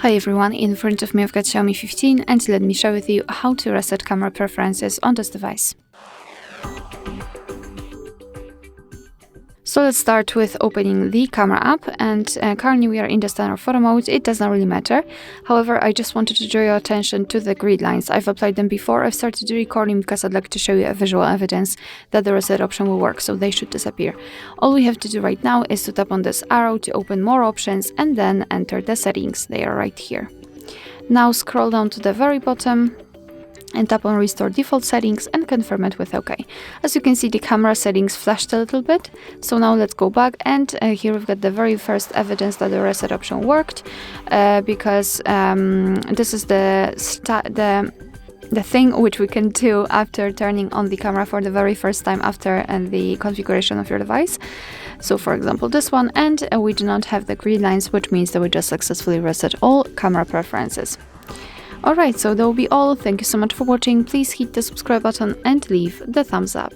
Hi everyone, in front of me I've got Xiaomi 15 and let me share with you how to reset camera preferences on this device. So let's start with opening the camera app, and currently we are in the standard photo mode. It does not really matter. However, I just wanted to draw your attention to the grid lines. I've applied them before I've started the recording because I'd like to show you a visual evidence that the reset option will work, so they should disappear. All we have to do right now is to tap on this arrow to open more options and then enter the settings. They are right here. Now scroll down to the very bottom and tap on Restore Default Settings and confirm it with OK. As you can see, the camera settings flashed a little bit. So now let's go back, and here we've got the very first evidence that the reset option worked, because this is the thing which we can do after turning on the camera for the very first time after the configuration of your device. So for example this one, and we do not have the grid lines, which means that we just successfully reset all camera preferences. Alright, so that will be all. Thank you so much for watching. Please hit the subscribe button and leave the thumbs up.